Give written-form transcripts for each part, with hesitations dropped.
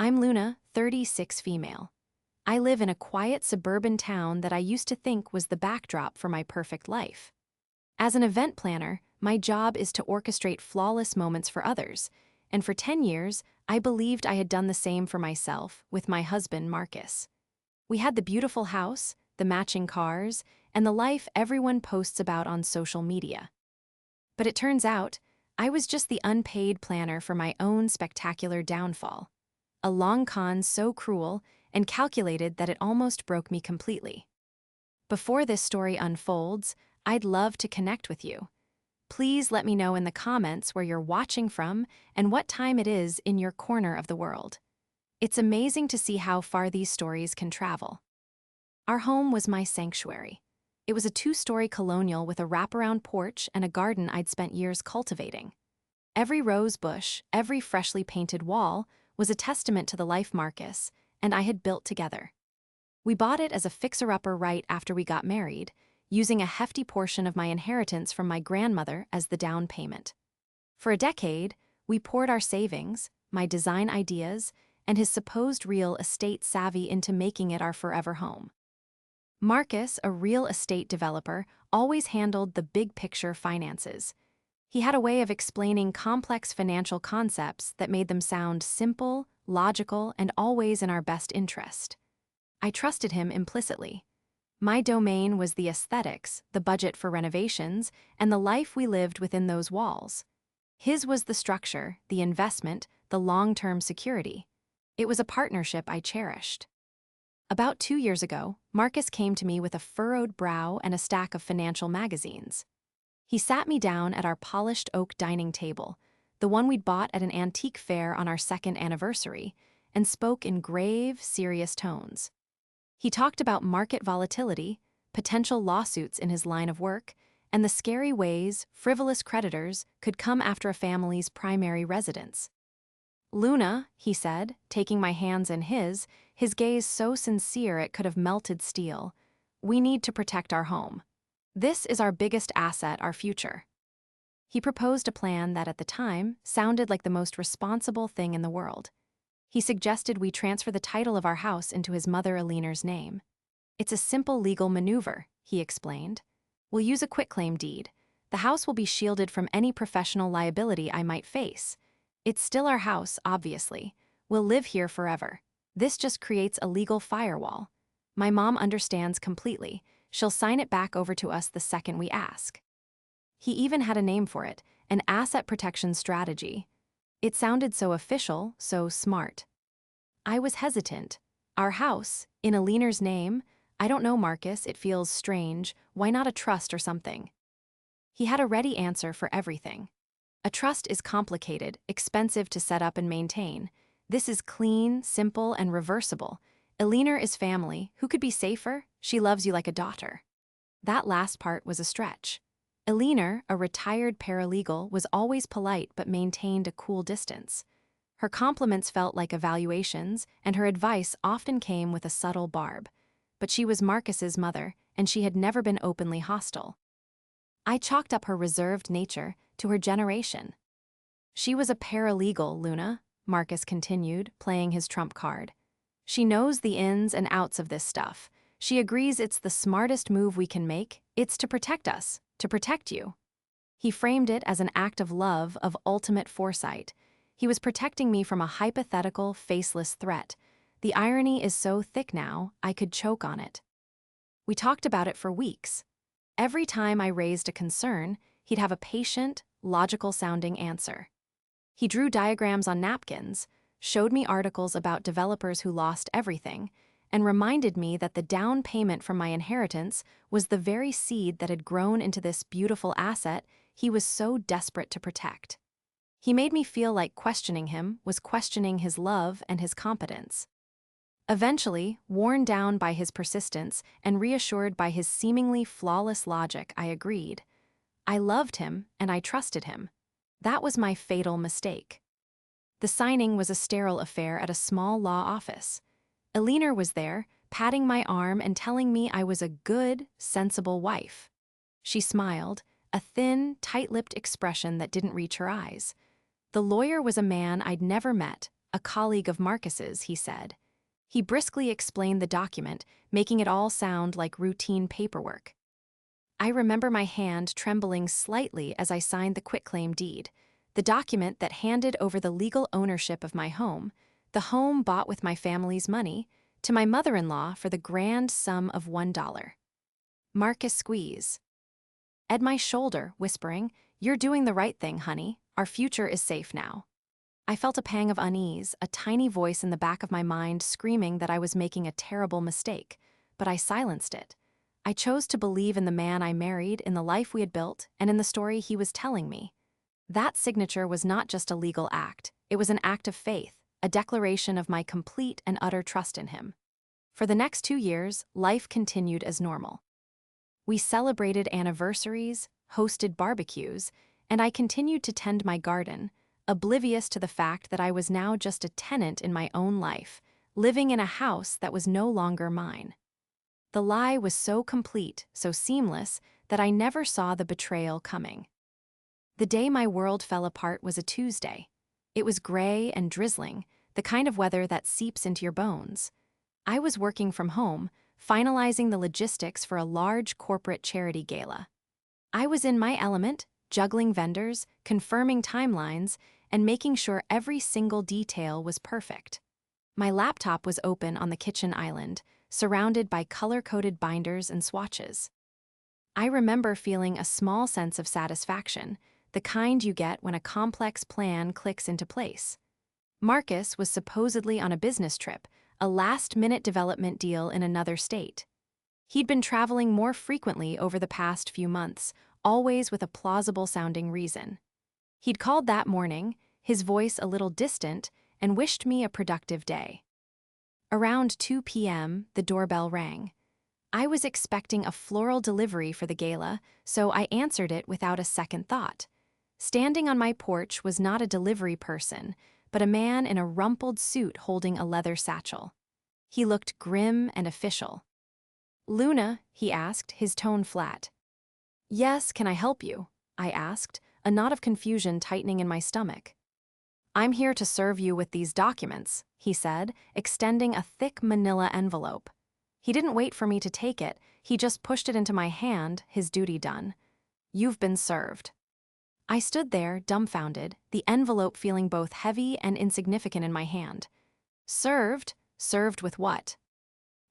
I'm Luna, 36 female. I live in a quiet suburban town that I used to think was the backdrop for my perfect life. As an event planner, my job is to orchestrate flawless moments for others, and for 10 years, I believed I had done the same for myself with my husband, Marcus. We had the beautiful house, the matching cars, and the life everyone posts about on social media. But it turns out, I was just the unpaid planner for my own spectacular downfall. A long con so cruel and calculated that it almost broke me completely. Before this story unfolds, I'd love to connect with you. Please let me know in the comments where you're watching from and what time it is in your corner of the world. It's amazing to see how far these stories can travel. Our home was my sanctuary. It was a 2-story colonial with a wraparound porch and a garden I'd spent years cultivating. Every rose bush, every freshly painted wall was a testament to the life Marcus and I had built together. We bought it as a fixer-upper right after we got married, using a hefty portion of my inheritance from my grandmother as the down payment. For a decade, we poured our savings, my design ideas, and his supposed real estate savvy into making it our forever home. Marcus, a real estate developer, always handled the big-picture finances. He had a way of explaining complex financial concepts that made them sound simple, logical, and always in our best interest. I trusted him implicitly. My domain was the aesthetics, the budget for renovations, and the life we lived within those walls. His was the structure, the investment, the long-term security. It was a partnership I cherished. About 2 years ago, Marcus came to me with a furrowed brow and a stack of financial magazines. He sat me down at our polished oak dining table, the one we'd bought at an antique fair on our 2nd anniversary, and spoke in grave, serious tones. He talked about market volatility, potential lawsuits in his line of work, and the scary ways frivolous creditors could come after a family's primary residence. "Luna," he said, taking my hands in his gaze so sincere it could have melted steel, "we need to protect our home. This is our biggest asset, our future." He proposed a plan that at the time sounded like the most responsible thing in the world. He suggested we transfer the title of our house into his mother Alina's name. "It's a simple legal maneuver," he explained. "We'll use a quitclaim deed. The house will be shielded from any professional liability I might face. It's still our house, obviously. We'll live here forever. This just creates a legal firewall. My mom understands completely. She'll sign it back over to us the second we ask." He even had a name for it, an asset protection strategy. It sounded so official, so smart. I was hesitant. Our house, in Alina's name? I don't know, Marcus, it feels strange. Why not a trust or something? He had a ready answer for everything. A trust is complicated, expensive to set up and maintain. This is clean, simple, and reversible. Alina is family. Who could be safer? She loves you like a daughter. That last part was a stretch. Alina, a retired paralegal, was always polite but maintained a cool distance. Her compliments felt like evaluations, and her advice often came with a subtle barb. But she was Marcus's mother, and she had never been openly hostile. I chalked up her reserved nature to her generation. "She was a paralegal, Luna," Marcus continued, playing his trump card. "She knows the ins and outs of this stuff. She agrees it's the smartest move we can make. It's to protect us, to protect you." He framed it as an act of love, of ultimate foresight. He was protecting me from a hypothetical, faceless threat. The irony is so thick now, I could choke on it. We talked about it for weeks. Every time I raised a concern, he'd have a patient, logical-sounding answer. He drew diagrams on napkins, showed me articles about developers who lost everything, and reminded me that the down payment from my inheritance was the very seed that had grown into this beautiful asset he was so desperate to protect. He made me feel like questioning him was questioning his love and his competence. Eventually, worn down by his persistence and reassured by his seemingly flawless logic, I agreed. I loved him and I trusted him. That was my fatal mistake. The signing was a sterile affair at a small law office. Alina was there, patting my arm and telling me I was a good, sensible wife. She smiled, a thin, tight-lipped expression that didn't reach her eyes. The lawyer was a man I'd never met, a colleague of Marcus's, he said. He briskly explained the document, making it all sound like routine paperwork. I remember my hand trembling slightly as I signed the quitclaim deed, the document that handed over the legal ownership of my home, the home bought with my family's money, to my mother-in-law for the grand sum of $1. Marcus squeezed at my shoulder, whispering, "You're doing the right thing, honey. Our future is safe now." I felt a pang of unease, a tiny voice in the back of my mind screaming that I was making a terrible mistake, but I silenced it. I chose to believe in the man I married, in the life we had built, and in the story he was telling me. That signature was not just a legal act, it was an act of faith, a declaration of my complete and utter trust in him. For the next 2 years, life continued as normal. We celebrated anniversaries, hosted barbecues, and I continued to tend my garden, oblivious to the fact that I was now just a tenant in my own life, living in a house that was no longer mine. The lie was so complete, so seamless, that I never saw the betrayal coming. The day my world fell apart was a Tuesday. It was gray and drizzling, the kind of weather that seeps into your bones. I was working from home, finalizing the logistics for a large corporate charity gala. I was in my element, juggling vendors, confirming timelines, and making sure every single detail was perfect. My laptop was open on the kitchen island, surrounded by color-coded binders and swatches. I remember feeling a small sense of satisfaction, the kind you get when a complex plan clicks into place. Marcus was supposedly on a business trip, a last-minute development deal in another state. He'd been traveling more frequently over the past few months, always with a plausible-sounding reason. He'd called that morning, his voice a little distant, and wished me a productive day. Around 2 p.m., the doorbell rang. I was expecting a floral delivery for the gala, so I answered it without a second thought. Standing on my porch was not a delivery person, but a man in a rumpled suit holding a leather satchel. He looked grim and official. "Luna," he asked, his tone flat. "Yes, can I help you?" I asked, a knot of confusion tightening in my stomach. "I'm here to serve you with these documents," he said, extending a thick manila envelope. He didn't wait for me to take it, he just pushed it into my hand, his duty done. "You've been served." I stood there, dumbfounded, the envelope feeling both heavy and insignificant in my hand. "Served? Served with what?"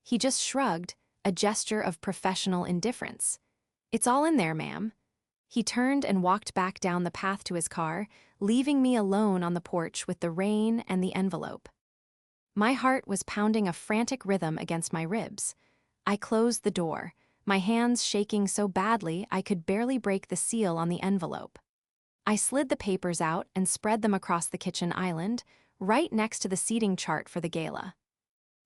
He just shrugged, a gesture of professional indifference. "It's all in there, ma'am." He turned and walked back down the path to his car, leaving me alone on the porch with the rain and the envelope. My heart was pounding a frantic rhythm against my ribs. I closed the door, my hands shaking so badly I could barely break the seal on the envelope. I slid the papers out and spread them across the kitchen island, right next to the seating chart for the gala.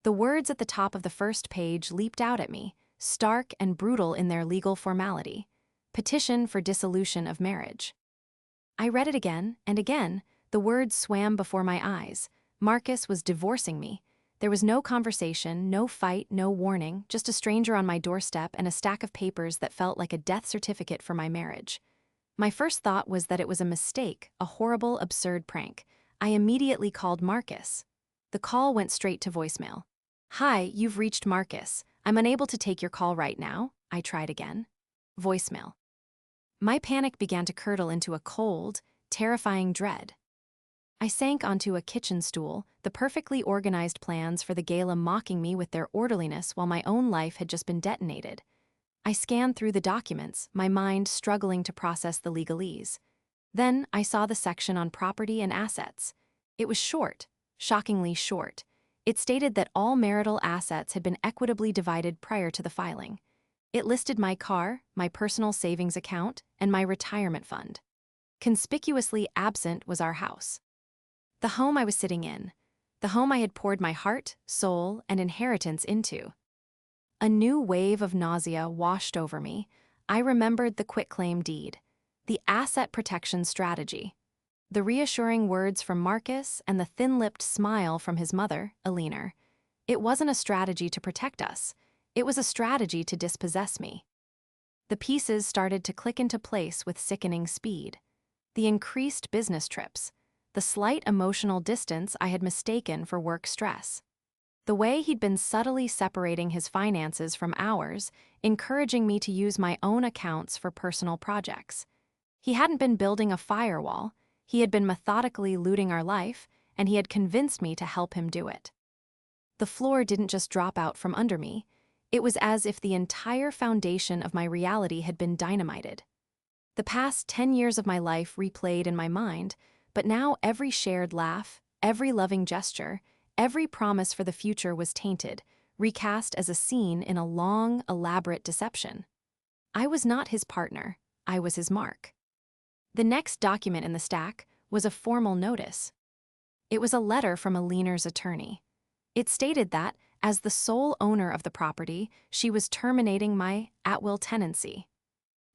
The words at the top of the first page leaped out at me, stark and brutal in their legal formality. Petition for dissolution of marriage. I read it again, and again, the words swam before my eyes. Marcus was divorcing me. There was no conversation, no fight, no warning, just a stranger on my doorstep and a stack of papers that felt like a death certificate for my marriage. My first thought was that it was a mistake, a horrible, absurd prank. I immediately called Marcus. The call went straight to voicemail. "Hi, you've reached Marcus. I'm unable to take your call right now." I tried again. Voicemail. My panic began to curdle into a cold, terrifying dread. I sank onto a kitchen stool, the perfectly organized plans for the gala mocking me with their orderliness while my own life had just been detonated. I scanned through the documents, my mind struggling to process the legalese. Then I saw the section on property and assets. It was short, shockingly short. It stated that all marital assets had been equitably divided prior to the filing. It listed my car, my personal savings account, and my retirement fund. Conspicuously absent was our house. The home I was sitting in. The home I had poured my heart, soul, and inheritance into. A new wave of nausea washed over me. I remembered the quitclaim deed, the asset protection strategy, the reassuring words from Marcus, and the thin-lipped smile from his mother, Eleanor. It wasn't a strategy to protect us. It was a strategy to dispossess me. The pieces started to click into place with sickening speed. The increased business trips, the slight emotional distance I had mistaken for work stress. The way he'd been subtly separating his finances from ours, encouraging me to use my own accounts for personal projects. He hadn't been building a firewall, he had been methodically looting our life, and he had convinced me to help him do it. The floor didn't just drop out from under me, it was as if the entire foundation of my reality had been dynamited. The past 10 years of my life replayed in my mind, but now every shared laugh, every loving gesture, every promise for the future was tainted, recast as a scene in a long, elaborate deception. I was not his partner, I was his mark. The next document in the stack was a formal notice. It was a letter from Aliner's attorney. It stated that, as the sole owner of the property, she was terminating my at-will tenancy.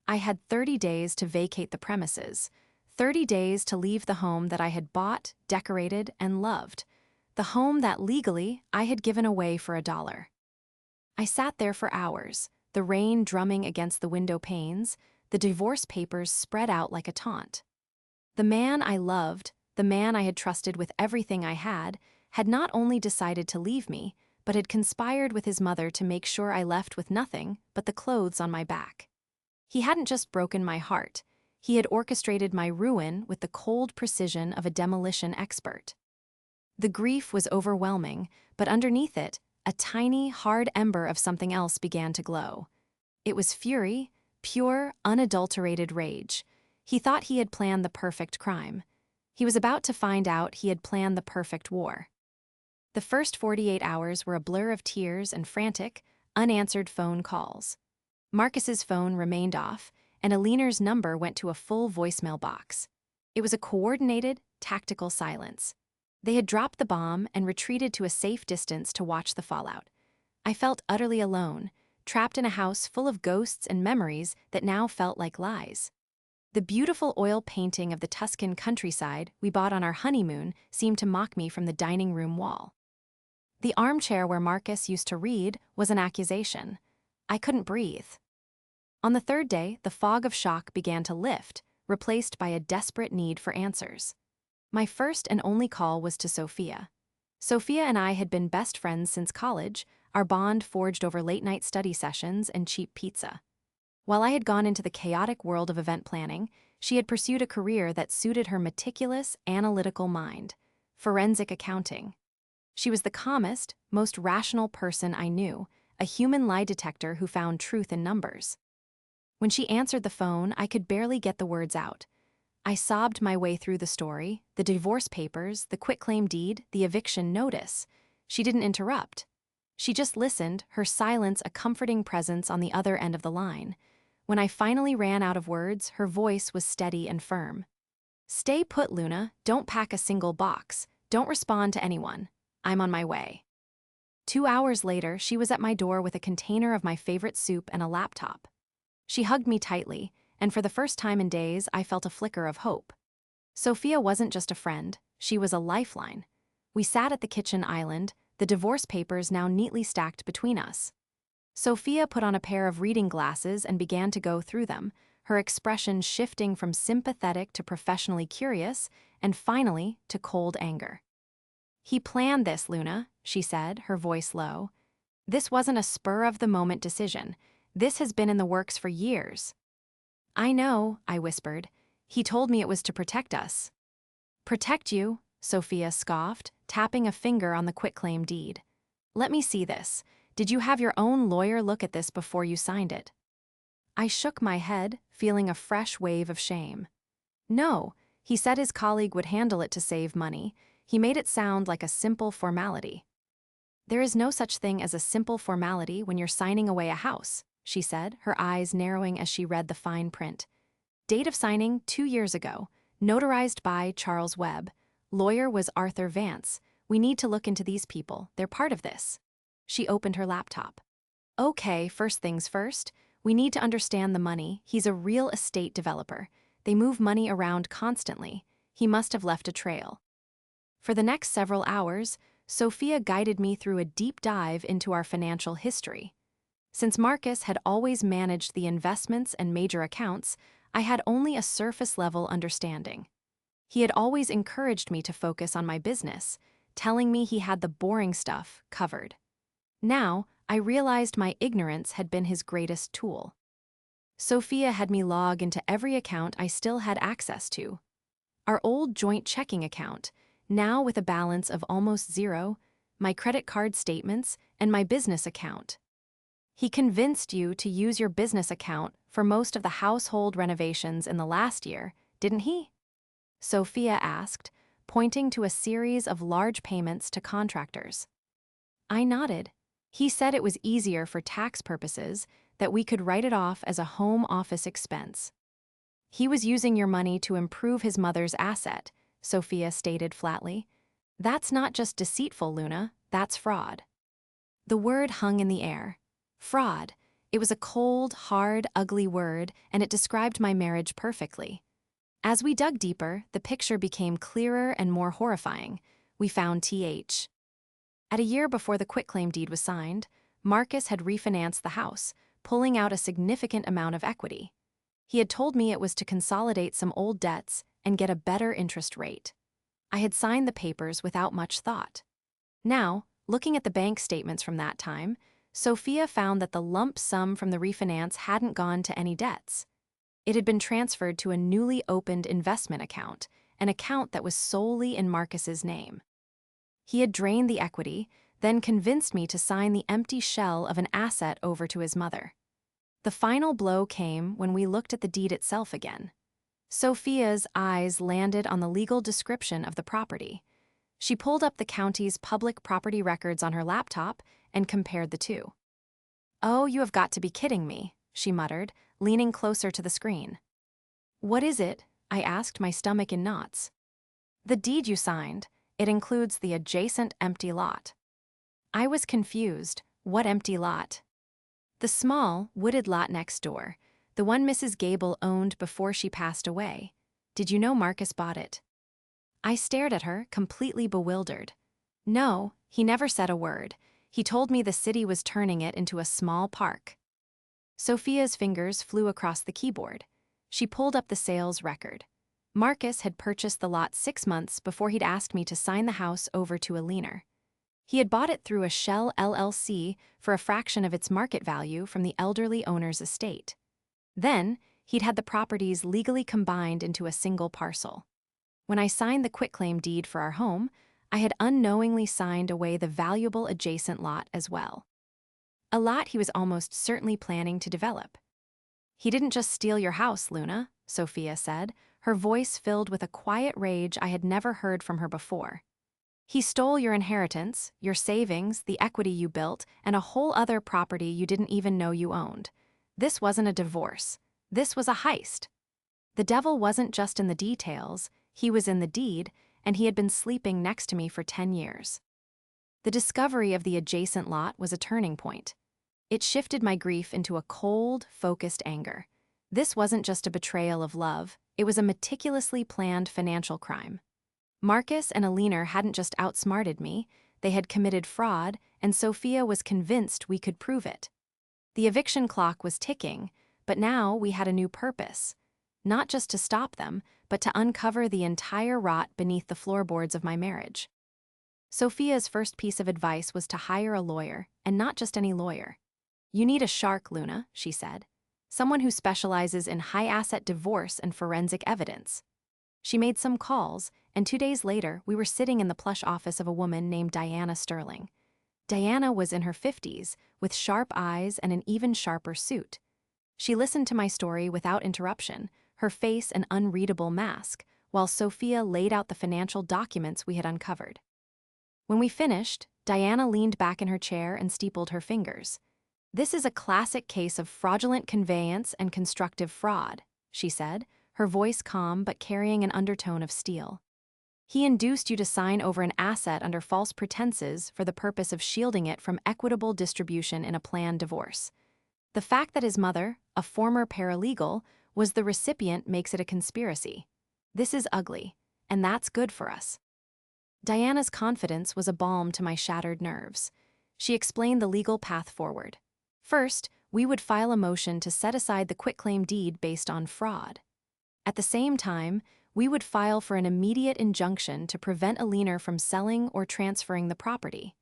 I had 30 days to vacate the premises, 30 days to leave the home that I had bought, decorated, and loved, the home that legally I had given away for $1. I sat there for hours, the rain drumming against the window panes, the divorce papers spread out like a taunt. The man I loved, the man I had trusted with everything I had not only decided to leave me, but had conspired with his mother to make sure I left with nothing but the clothes on my back. He hadn't just broken my heart, he had orchestrated my ruin with the cold precision of a demolition expert. The grief was overwhelming, but underneath it, a tiny, hard ember of something else began to glow. It was fury, pure, unadulterated rage. He thought he had planned the perfect crime. He was about to find out he had planned the perfect war. The first 48 hours were a blur of tears and frantic, unanswered phone calls. Marcus's phone remained off, and Aliner's number went to a full voicemail box. It was a coordinated, tactical silence. They had dropped the bomb and retreated to a safe distance to watch the fallout. I felt utterly alone, trapped in a house full of ghosts and memories that now felt like lies. The beautiful oil painting of the Tuscan countryside we bought on our honeymoon seemed to mock me from the dining room wall. The armchair where Marcus used to read was an accusation. I couldn't breathe. On the third day, the fog of shock began to lift, replaced by a desperate need for answers. My first and only call was to Sophia. Sophia and I had been best friends since college, our bond forged over late-night study sessions and cheap pizza. While I had gone into the chaotic world of event planning, she had pursued a career that suited her meticulous, analytical mind: forensic accounting. She was the calmest, most rational person I knew, a human lie detector who found truth in numbers. When she answered the phone, I could barely get the words out. I sobbed my way through the story, the divorce papers, the quitclaim deed, the eviction notice. She didn't interrupt. She just listened, her silence a comforting presence on the other end of the line. When I finally ran out of words, her voice was steady and firm. "Stay put, Luna. Don't pack a single box. Don't respond to anyone. I'm on my way." 2 hours later, she was at my door with a container of my favorite soup and a laptop. She hugged me tightly, and for the first time in days, I felt a flicker of hope. Sophia wasn't just a friend, she was a lifeline. We sat at the kitchen island, the divorce papers now neatly stacked between us. Sophia put on a pair of reading glasses and began to go through them, her expression shifting from sympathetic to professionally curious, and finally to cold anger. "He planned this, Luna," she said, her voice low. "This wasn't a spur-of-the-moment decision. This has been in the works for years." "I know," I whispered. "He told me it was to protect us." "Protect you?" Sophia scoffed, tapping a finger on the quitclaim deed. "Let me see this. Did you have your own lawyer look at this before you signed it?" I shook my head, feeling a fresh wave of shame. "No, he said his colleague would handle it to save money. He made it sound like a simple formality." "There is no such thing as a simple formality when you're signing away a house," she said, her eyes narrowing as she read the fine print. "Date of signing 2 years ago. Notarized by Charles Webb. Lawyer was Arthur Vance. We need to look into these people. They're part of this." She opened her laptop. "Okay, first things first. We need to understand the money. He's a real estate developer. They move money around constantly. He must have left a trail." For the next several hours, Sophia guided me through a deep dive into our financial history. Since Marcus had always managed the investments and major accounts, I had only a surface-level understanding. He had always encouraged me to focus on my business, telling me he had the boring stuff covered. Now, I realized my ignorance had been his greatest tool. Sophia had me log into every account I still had access to. Our old joint checking account, now with a balance of almost zero, my credit card statements, and my business account. He convinced you to use your business account for most of the household renovations in the last year, didn't he? Sophia asked, pointing to a series of large payments to contractors. I nodded. He said it was easier for tax purposes, that we could write it off as a home office expense. He was using your money to improve his mother's asset, Sophia stated flatly. That's not just deceitful, Luna, that's fraud. The word hung in the air. Fraud. It was a cold, hard, ugly word, and it described my marriage perfectly. As we dug deeper, the picture became clearer and more horrifying. We found TH. At a year before the quitclaim deed was signed, Marcus had refinanced the house, pulling out a significant amount of equity. He had told me it was to consolidate some old debts and get a better interest rate. I had signed the papers without much thought. Now, looking at the bank statements from that time, Sophia found that the lump sum from the refinance hadn't gone to any debts. It had been transferred to a newly opened investment account, an account that was solely in Marcus's name. He had drained the equity, then convinced me to sign the empty shell of an asset over to his mother. The final blow came when we looked at the deed itself again. Sophia's eyes landed on the legal description of the property. She pulled up the county's public property records on her laptop and compared the two. "Oh, you have got to be kidding me," she muttered, leaning closer to the screen. "What is it?" I asked, my stomach in knots. "The deed you signed. It includes the adjacent empty lot." I was confused. What empty lot? "The small, wooded lot next door, the one Mrs. Gable owned before she passed away. Did you know Marcus bought it?" I stared at her, completely bewildered. "No, he never said a word. He told me the city was turning it into a small park." Sophia's fingers flew across the keyboard. She pulled up the sales record. Marcus had purchased the lot 6 months before he'd asked me to sign the house over to a liener. He had bought it through a shell LLC for a fraction of its market value from the elderly owner's estate. Then, he'd had the properties legally combined into a single parcel. When I signed the quitclaim deed for our home, I had unknowingly signed away the valuable adjacent lot as well. A lot he was almost certainly planning to develop. "He didn't just steal your house, Luna," Sophia said, her voice filled with a quiet rage I had never heard from her before. "He stole your inheritance, your savings, the equity you built, and a whole other property you didn't even know you owned. This wasn't a divorce. This was a heist. The devil wasn't just in the details, he was in the deed, and he had been sleeping next to me for 10 years. The discovery of the adjacent lot was a turning point. It shifted my grief into a cold, focused anger. This wasn't just a betrayal of love, it was a meticulously planned financial crime. Marcus and a liener hadn't just outsmarted me, they had committed fraud, and Sophia was convinced we could prove it. The eviction clock was ticking, but now we had a new purpose. Not just to stop them, but to uncover the entire rot beneath the floorboards of my marriage. Sophia's first piece of advice was to hire a lawyer, and not just any lawyer. "You need a shark, Luna," she said. "Someone who specializes in high-asset divorce and forensic evidence." She made some calls, and 2 days later, we were sitting in the plush office of a woman named Diana Sterling. Diana was in her 50s, with sharp eyes and an even sharper suit. She listened to my story without interruption, her face an unreadable mask, while Sophia laid out the financial documents we had uncovered. When we finished, Diana leaned back in her chair and steepled her fingers. "This is a classic case of fraudulent conveyance and constructive fraud," she said, her voice calm but carrying an undertone of steel. "He induced you to sign over an asset under false pretenses for the purpose of shielding it from equitable distribution in a planned divorce. The fact that his mother, a former paralegal, was the recipient makes it a conspiracy. This is ugly, and that's good for us." Diana's confidence was a balm to my shattered nerves. She explained the legal path forward. First, we would file a motion to set aside the quitclaim deed based on fraud. At the same time, we would file for an immediate injunction to prevent a liener from selling or transferring the property.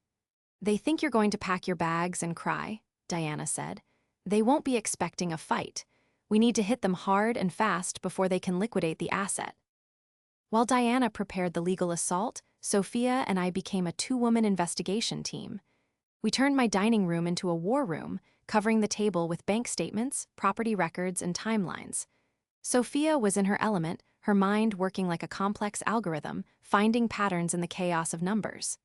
They think you're going to pack your bags and cry, Diana said. They won't be expecting a fight. We need to hit them hard and fast before they can liquidate the asset. While Diana prepared the legal assault, Sophia and I became a two-woman investigation team. We turned my dining room into a war room, covering the table with bank statements, property records, and timelines. Sophia was in her element, her mind working like a complex algorithm, finding patterns in the chaos of numbers.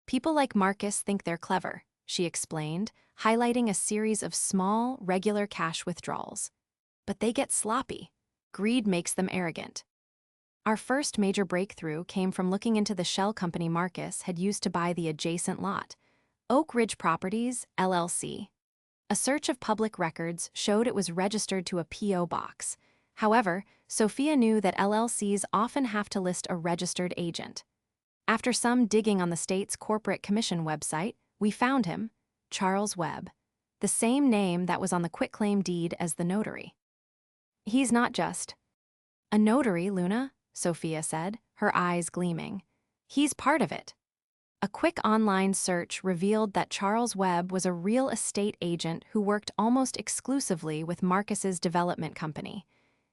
People like Marcus think they're clever, she explained, highlighting a series of small, regular cash withdrawals. But they get sloppy. Greed makes them arrogant. Our first major breakthrough came from looking into the shell company Marcus had used to buy the adjacent lot, Oak Ridge Properties, LLC. A search of public records showed it was registered to a P.O. box. However, Sophia knew that LLCs often have to list a registered agent. After some digging on the state's corporate commission website, we found him, Charles Webb, the same name that was on the quitclaim deed as the notary. He's not just a notary, Luna, Sophia said, her eyes gleaming. He's part of it. A quick online search revealed that Charles Webb was a real estate agent who worked almost exclusively with Marcus's development company.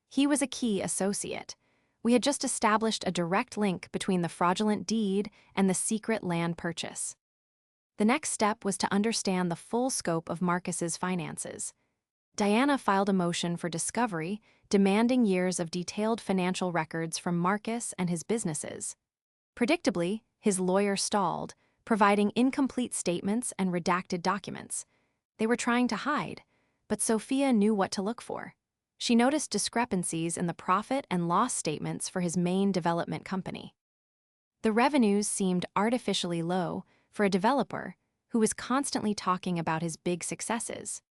He was a key associate. We had just established a direct link between the fraudulent deed and the secret land purchase. The next step was to understand the full scope of Marcus's finances. Diana filed a motion for discovery, demanding years of detailed financial records from Marcus and his businesses. Predictably, his lawyer stalled, providing incomplete statements and redacted documents. They were trying to hide, but Sophia knew what to look for. She noticed discrepancies in the profit and loss statements for his main development company. The revenues seemed artificially low for a developer who was constantly talking about his big successes.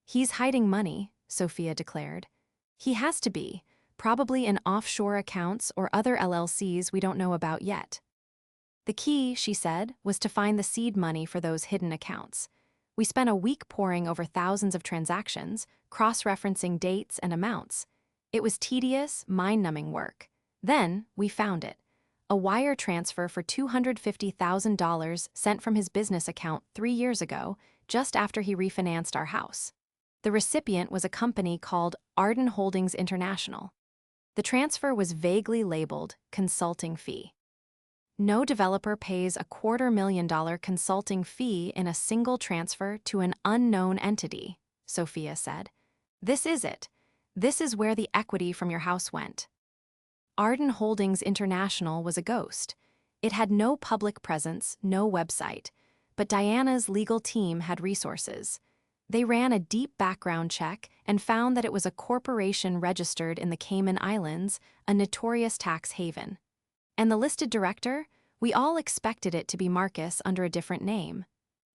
He's hiding money, Sophia declared. He has to be, probably in offshore accounts or other LLCs we don't know about yet. The key, she said, was to find the seed money for those hidden accounts. We spent a week poring over thousands of transactions, cross-referencing dates and amounts. It was tedious, mind-numbing work. Then, we found it. A wire transfer for $250,000 sent from his business account 3 years ago, just after he refinanced our house. The recipient was a company called Arden Holdings International. The transfer was vaguely labeled consulting fee. No developer pays a $250,000 consulting fee in a single transfer to an unknown entity, Sophia said. This is it. This is where the equity from your house went. Arden Holdings International was a ghost. It had no public presence, no website, but Diana's legal team had resources. They ran a deep background check and found that it was a corporation registered in the Cayman Islands, a notorious tax haven. And the listed director? We all expected it to be Marcus under a different name.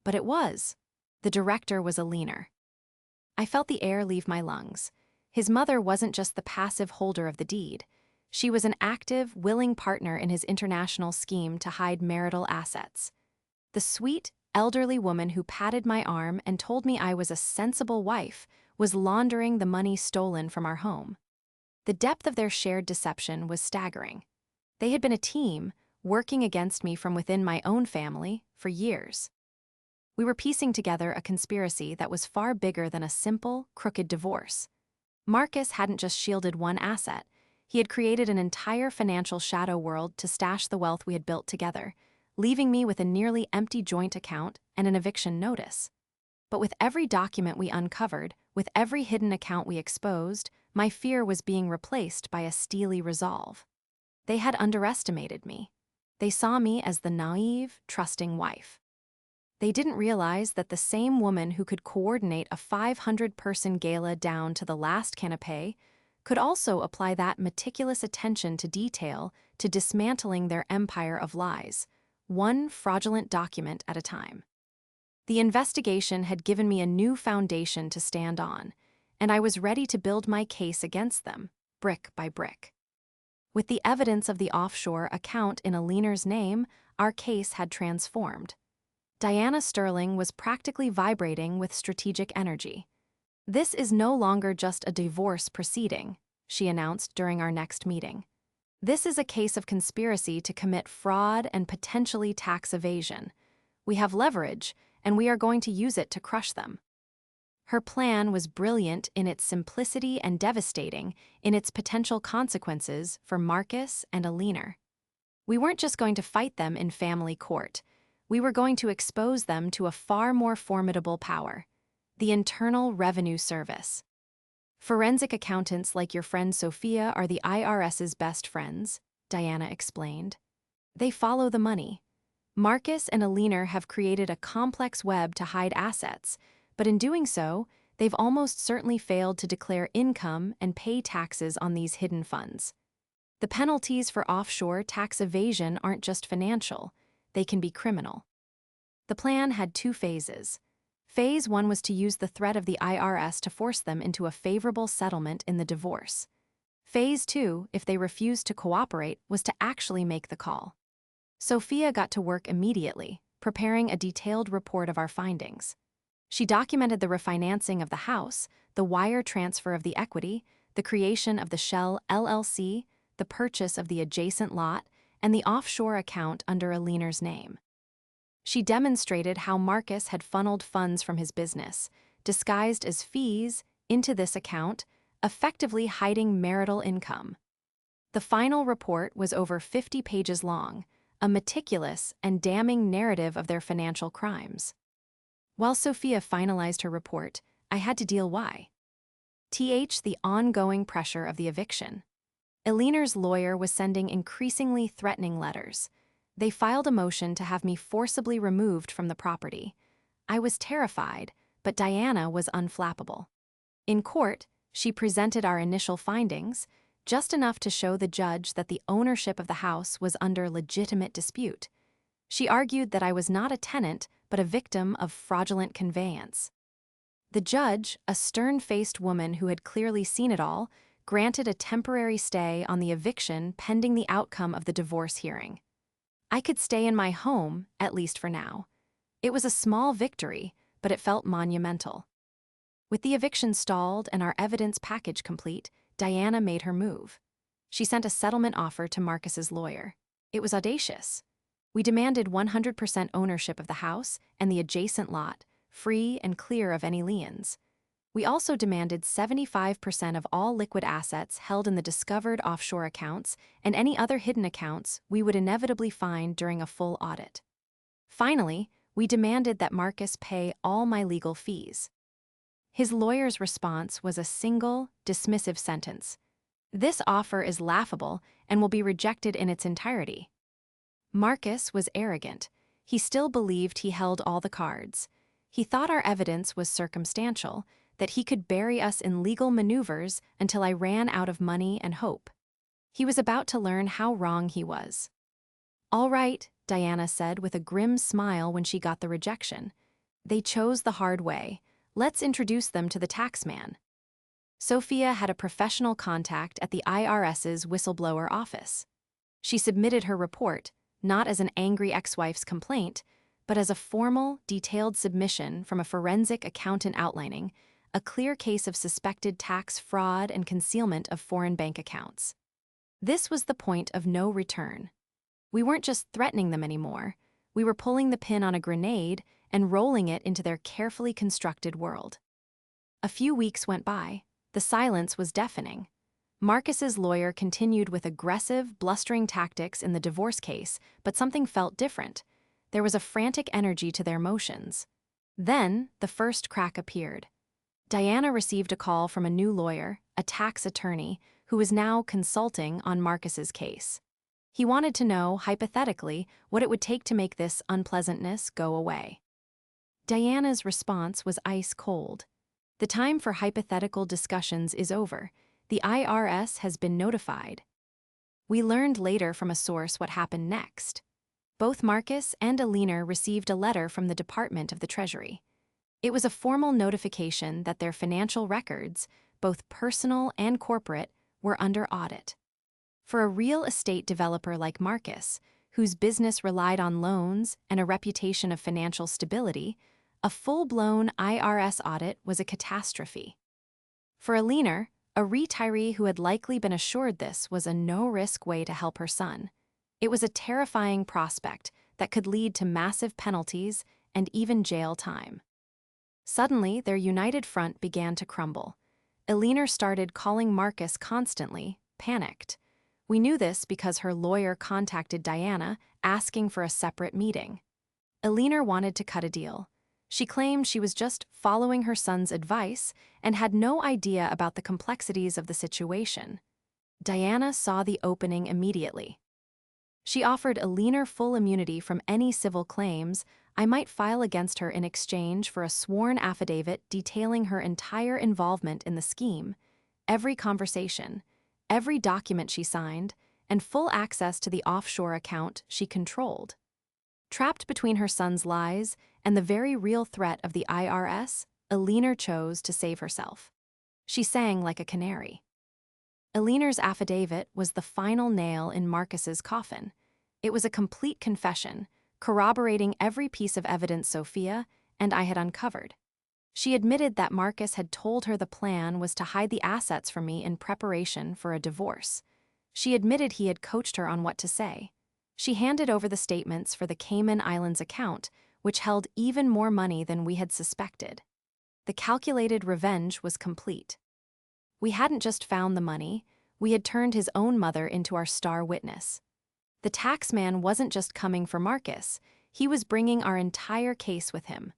But it was. The director was a liener. I felt the air leave my lungs. His mother wasn't just the passive holder of the deed. She was an active, willing partner in his international scheme to hide marital assets. The sweet, elderly woman who patted my arm and told me I was a sensible wife was laundering the money stolen from our home. The depth of their shared deception was staggering. They had been a team, working against me from within my own family, for years. We were piecing together a conspiracy that was far bigger than a simple, crooked divorce. Marcus hadn't just shielded one asset. He had created an entire financial shadow world to stash the wealth we had built together, leaving me with a nearly empty joint account and an eviction notice. But with every document we uncovered, with every hidden account we exposed, my fear was being replaced by a steely resolve. They had underestimated me. They saw me as the naive, trusting wife. They didn't realize that the same woman who could coordinate a 500-person gala down to the last canapé could also apply that meticulous attention to detail to dismantling their empire of lies, one fraudulent document at a time. The investigation had given me a new foundation to stand on, and I was ready to build my case against them, brick by brick. With the evidence of the offshore account in a liener's name, our case had transformed. Diana Sterling was practically vibrating with strategic energy. "This is no longer just a divorce proceeding," she announced during our next meeting. This is a case of conspiracy to commit fraud and potentially tax evasion. We have leverage, and we are going to use it to crush them. Her plan was brilliant in its simplicity and devastating in its potential consequences for Marcus and Alina. We weren't just going to fight them in family court. We were going to expose them to a far more formidable power: the Internal Revenue Service. Forensic accountants like your friend Sophia are the IRS's best friends, Diana explained. They follow the money. Marcus and Alina have created a complex web to hide assets, but in doing so, they've almost certainly failed to declare income and pay taxes on these hidden funds. The penalties for offshore tax evasion aren't just financial, they can be criminal. The plan had two phases. Phase 1 was to use the threat of the IRS to force them into a favorable settlement in the divorce. Phase 2, if they refused to cooperate, was to actually make the call. Sophia got to work immediately, preparing a detailed report of our findings. She documented the refinancing of the house, the wire transfer of the equity, the creation of the Shell LLC, the purchase of the adjacent lot, and the offshore account under Alina's name. She demonstrated how Marcus had funneled funds from his business, disguised as fees, into this account, effectively hiding marital income. The final report was over 50 pages long, a meticulous and damning narrative of their financial crimes. While Sophia finalized her report, I had to deal with the ongoing pressure of the eviction. Alina's lawyer was sending increasingly threatening letters. They filed a motion to have me forcibly removed from the property. I was terrified, but Diana was unflappable. In court, she presented our initial findings, just enough to show the judge that the ownership of the house was under legitimate dispute. She argued that I was not a tenant, but a victim of fraudulent conveyance. The judge, a stern-faced woman who had clearly seen it all, granted a temporary stay on the eviction pending the outcome of the divorce hearing. I could stay in my home, at least for now. It was a small victory, but it felt monumental. With the eviction stalled and our evidence package complete, Diana made her move. She sent a settlement offer to Marcus's lawyer. It was audacious. We demanded 100% ownership of the house and the adjacent lot, free and clear of any liens. We also demanded 75% of all liquid assets held in the discovered offshore accounts and any other hidden accounts we would inevitably find during a full audit. Finally, we demanded that Marcus pay all my legal fees. His lawyer's response was a single, dismissive sentence: "This offer is laughable and will be rejected in its entirety." Marcus was arrogant. He still believed he held all the cards. He thought our evidence was circumstantial, that he could bury us in legal maneuvers until I ran out of money and hope. He was about to learn how wrong he was. "All right," Diana said with a grim smile when she got the rejection. "They chose the hard way. Let's introduce them to the taxman." Sophia had a professional contact at the IRS's whistleblower office. She submitted her report, not as an angry ex-wife's complaint, but as a formal, detailed submission from a forensic accountant outlining a clear case of suspected tax fraud and concealment of foreign bank accounts. This was the point of no return. We weren't just threatening them anymore. We were pulling the pin on a grenade and rolling it into their carefully constructed world. A few weeks went by. The silence was deafening. Marcus's lawyer continued with aggressive, blustering tactics in the divorce case, but something felt different. There was a frantic energy to their motions. Then, the first crack appeared. Diana received a call from a new lawyer, a tax attorney, who was now consulting on Marcus's case. He wanted to know, hypothetically, what it would take to make this unpleasantness go away. Diana's response was ice cold. "The time for hypothetical discussions is over. The IRS has been notified." We learned later from a source what happened next. Both Marcus and Alina received a letter from the Department of the Treasury. It was a formal notification that their financial records, both personal and corporate, were under audit. For a real estate developer like Marcus, whose business relied on loans and a reputation of financial stability, a full-blown IRS audit was a catastrophe. For Alina, A retiree who had likely been assured this was a no-risk way to help her son. It was a terrifying prospect that could lead to massive penalties and even jail time. Suddenly, their united front began to crumble. Eleanor started calling Marcus constantly, panicked. We knew this because her lawyer contacted Diana, asking for a separate meeting. Eleanor wanted to cut a deal. She claimed she was just following her son's advice and had no idea about the complexities of the situation. Diana saw the opening immediately. She offered Eleanor full immunity from any civil claims. I might file against her in exchange for a sworn affidavit detailing her entire involvement in the scheme, every conversation, every document she signed, and full access to the offshore account she controlled. Trapped between her son's lies and the very real threat of the IRS, Eleanor chose to save herself. She sang like a canary. Eleanor's affidavit was the final nail in Marcus's coffin. It was a complete confession, corroborating every piece of evidence Sophia and I had uncovered. She admitted that Marcus had told her the plan was to hide the assets from me in preparation for a divorce. She admitted he had coached her on what to say. She handed over the statements for the Cayman Islands account, which held even more money than we had suspected. The calculated revenge was complete. We hadn't just found the money, we had turned his own mother into our star witness. The taxman wasn't just coming for Marcus, he was bringing our entire case with him.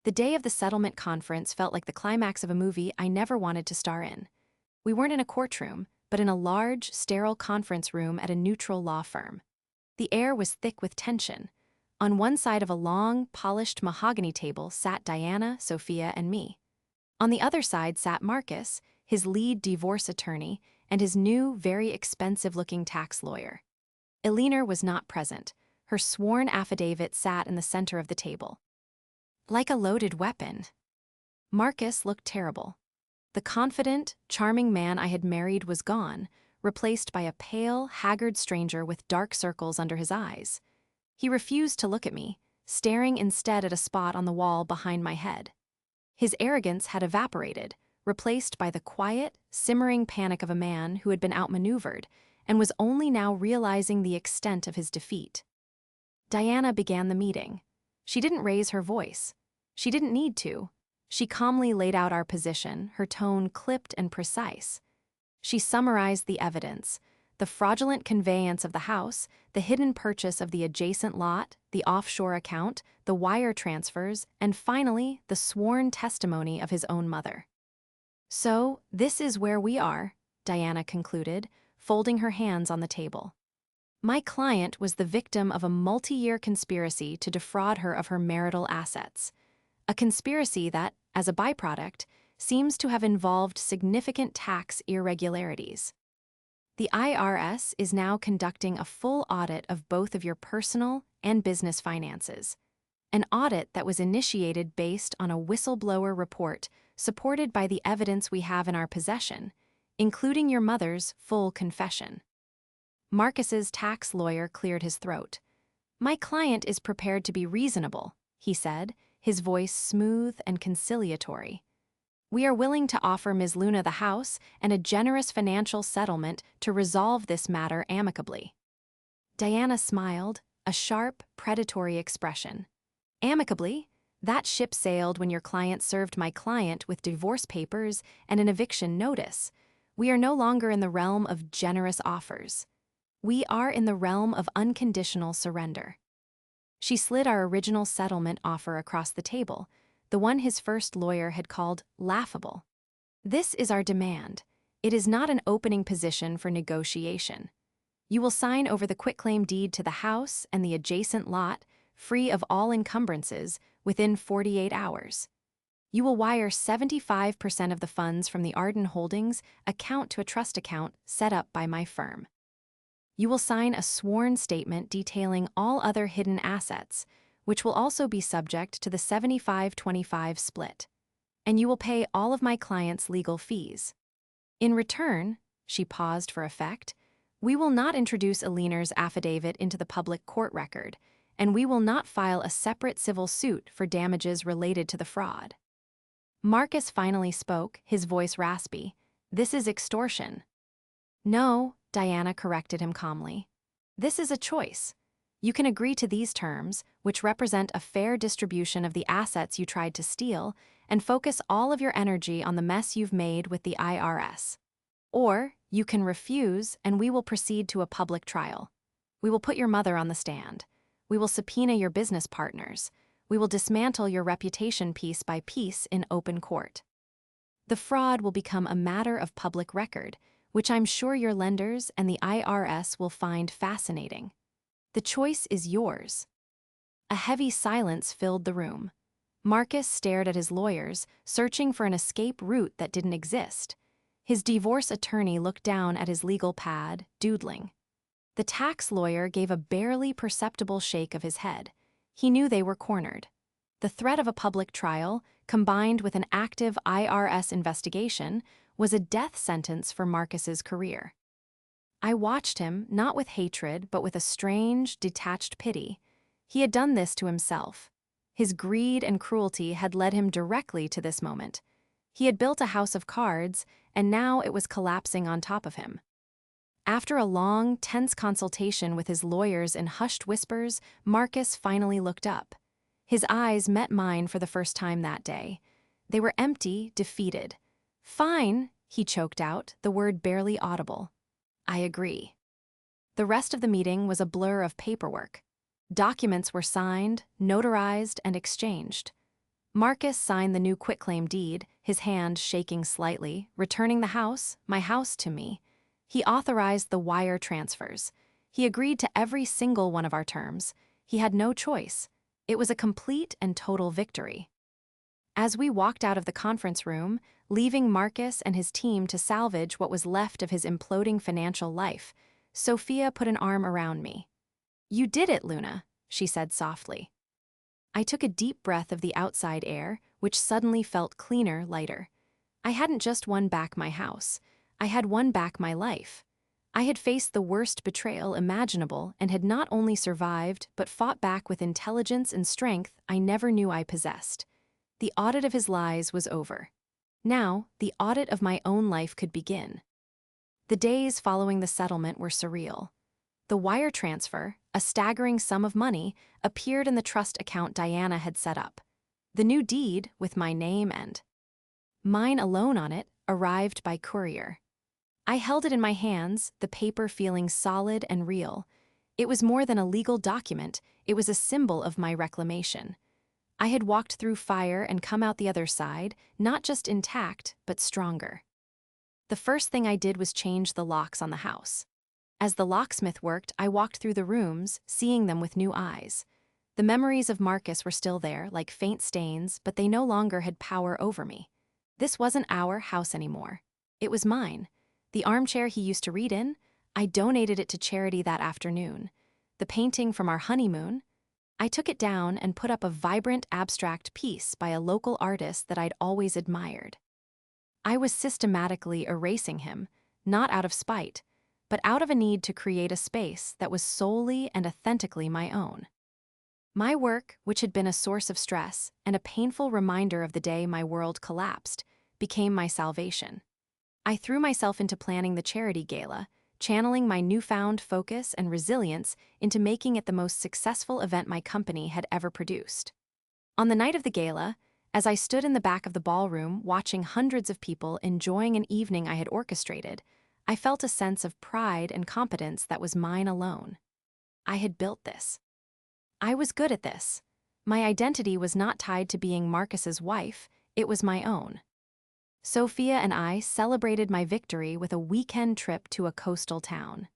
The day of the settlement conference felt like the climax of a movie I never wanted to star in. We weren't in a courtroom, but in a large, sterile conference room at a neutral law firm. The air was thick with tension. On one side of a long, polished mahogany table sat Diana, Sophia, and me. On the other side sat Marcus, his lead divorce attorney, and his new, very expensive-looking tax lawyer. Eleanor was not present. Her sworn affidavit sat in the center of the table. Like a loaded weapon. Marcus looked terrible. The confident, charming man I had married was gone, replaced by a pale, haggard stranger with dark circles under his eyes. He refused to look at me, staring instead at a spot on the wall behind my head. His arrogance had evaporated, replaced by the quiet, simmering panic of a man who had been outmaneuvered and was only now realizing the extent of his defeat. Diana began the meeting. She didn't raise her voice. She didn't need to. She calmly laid out our position, her tone clipped and precise. She summarized the evidence: the fraudulent conveyance of the house, the hidden purchase of the adjacent lot, the offshore account, the wire transfers, and finally, the sworn testimony of his own mother. "So, this is where we are," Diana concluded, folding her hands on the table. "My client was the victim of a multi-year conspiracy to defraud her of her marital assets. A conspiracy that, as a byproduct, seems to have involved significant tax irregularities. The IRS is now conducting a full audit of both of your personal and business finances. An audit that was initiated based on a whistleblower report supported by the evidence we have in our possession, including your mother's full confession." Marcus's tax lawyer cleared his throat. "My client is prepared to be reasonable," he said, his voice smooth and conciliatory. "We are willing to offer Ms. Luna the house and a generous financial settlement to resolve this matter amicably." Diana smiled, a sharp, predatory expression. "Amicably? That ship sailed when your client served my client with divorce papers and an eviction notice. We are no longer in the realm of generous offers. We are in the realm of unconditional surrender." She slid our original settlement offer across the table, the one his first lawyer had called laughable. "This is our demand. It is not an opening position for negotiation. You will sign over the quitclaim deed to the house and the adjacent lot, free of all encumbrances, within 48 hours. You will wire 75% of the funds from the Arden Holdings account to a trust account set up by my firm. You will sign a sworn statement detailing all other hidden assets, which will also be subject to the 75-25 split. And you will pay all of my client's legal fees. In return," she paused for effect, "we will not introduce Eleanor's affidavit into the public court record, and we will not file a separate civil suit for damages related to the fraud." Marcus finally spoke, his voice raspy. This is extortion. No, Diana corrected him calmly. This is a choice. You can agree to these terms, which represent a fair distribution of the assets you tried to steal, and focus all of your energy on the mess you've made with the IRS. Or you can refuse, and we will proceed to a public trial. We will put your mother on the stand. We will subpoena your business partners. We will dismantle your reputation piece by piece in open court. The fraud will become a matter of public record, which I'm sure your lenders and the IRS will find fascinating. The choice is yours. A heavy silence filled the room. Marcus stared at his lawyers, searching for an escape route that didn't exist. His divorce attorney looked down at his legal pad, doodling. The tax lawyer gave a barely perceptible shake of his head. He knew they were cornered. The threat of a public trial, combined with an active IRS investigation, was a death sentence for Marcus's career. I watched him, not with hatred, but with a strange, detached pity. He had done this to himself. His greed and cruelty had led him directly to this moment. He had built a house of cards, and now it was collapsing on top of him. After a long, tense consultation with his lawyers in hushed whispers, Marcus finally looked up. His eyes met mine for the first time that day. They were empty, defeated. "Fine," he choked out, the word barely audible. "I agree." The rest of the meeting was a blur of paperwork. Documents were signed, notarized, and exchanged. Marcus signed the new quitclaim deed, his hand shaking slightly, returning the house, my house, to me. He authorized the wire transfers. He agreed to every single one of our terms. He had no choice. It was a complete and total victory. As we walked out of the conference room, leaving Marcus and his team to salvage what was left of his imploding financial life, Sophia put an arm around me. "You did it, Luna," she said softly. I took a deep breath of the outside air, which suddenly felt cleaner, lighter. I hadn't just won back my house. I had won back my life. I had faced the worst betrayal imaginable and had not only survived but fought back with intelligence and strength I never knew I possessed. The audit of his lies was over. Now, the audit of my own life could begin. The days following the settlement were surreal. The wire transfer, a staggering sum of money, appeared in the trust account Diana had set up. The new deed, with my name and mine alone on it, arrived by courier. I held it in my hands, the paper feeling solid and real. It was more than a legal document, it was a symbol of my reclamation. I had walked through fire and come out the other side, not just intact, but stronger. The first thing I did was change the locks on the house. As the locksmith worked, I walked through the rooms, seeing them with new eyes. The memories of Marcus were still there, like faint stains, but they no longer had power over me. This wasn't our house anymore. It was mine. The armchair he used to read in, I donated it to charity that afternoon. The painting from our honeymoon, I took it down and put up a vibrant abstract piece by a local artist that I'd always admired. I was systematically erasing him, not out of spite, but out of a need to create a space that was solely and authentically my own. My work, which had been a source of stress and a painful reminder of the day my world collapsed, became my salvation. I threw myself into planning the charity gala, channeling my newfound focus and resilience into making it the most successful event my company had ever produced. On the night of the gala, as I stood in the back of the ballroom watching hundreds of people enjoying an evening I had orchestrated, I felt a sense of pride and competence that was mine alone. I had built this. I was good at this. My identity was not tied to being Marcus's wife, it was my own. Sophia and I celebrated my victory with a weekend trip to a coastal town.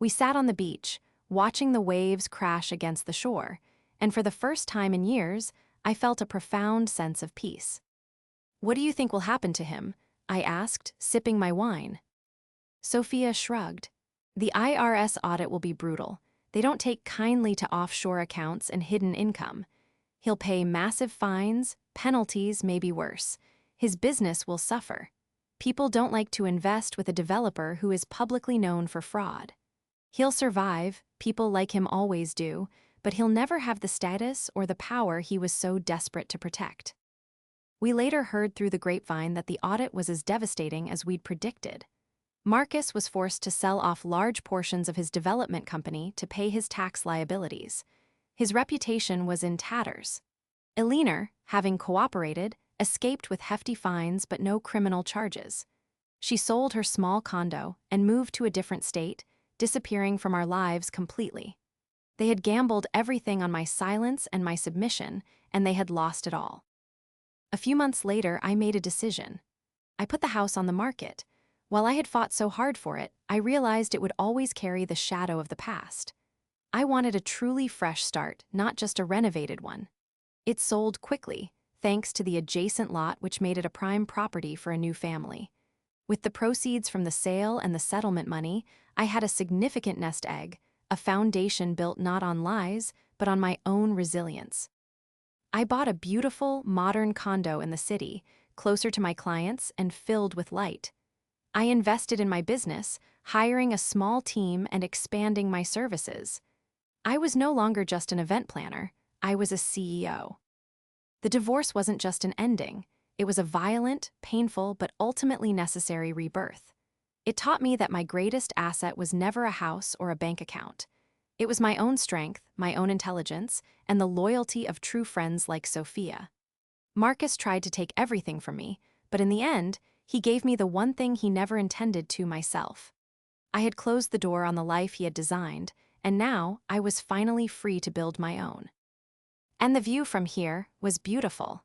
We sat on the beach, watching the waves crash against the shore, and for the first time in years, I felt a profound sense of peace. "What do you think will happen to him?" I asked, sipping my wine. Sophia shrugged. "The IRS audit will be brutal. They don't take kindly to offshore accounts and hidden income. He'll pay massive fines, penalties, maybe worse. His business will suffer. People don't like to invest with a developer who is publicly known for fraud. He'll survive, people like him always do, but he'll never have the status or the power he was so desperate to protect." We later heard through the grapevine that the audit was as devastating as we'd predicted. Marcus was forced to sell off large portions of his development company to pay his tax liabilities. His reputation was in tatters. Eleanor, having cooperated, escaped with hefty fines but no criminal charges. She sold her small condo and moved to a different state, disappearing from our lives completely. They had gambled everything on my silence and my submission, and they had lost it all. A few months later, I made a decision. I put the house on the market. While I had fought so hard for it, I realized it would always carry the shadow of the past. I wanted a truly fresh start, not just a renovated one. It sold quickly, thanks to the adjacent lot, which made it a prime property for a new family. With the proceeds from the sale and the settlement money, I had a significant nest egg, a foundation built not on lies, but on my own resilience. I bought a beautiful, modern condo in the city, closer to my clients and filled with light. I invested in my business, hiring a small team and expanding my services. I was no longer just an event planner, I was a CEO. The divorce wasn't just an ending, it was a violent, painful, but ultimately necessary rebirth. It taught me that my greatest asset was never a house or a bank account. It was my own strength, my own intelligence, and the loyalty of true friends like Sophia. Marcus tried to take everything from me, but in the end, he gave me the one thing he never intended to: myself. I had closed the door on the life he had designed, and now I was finally free to build my own. And the view from here was beautiful.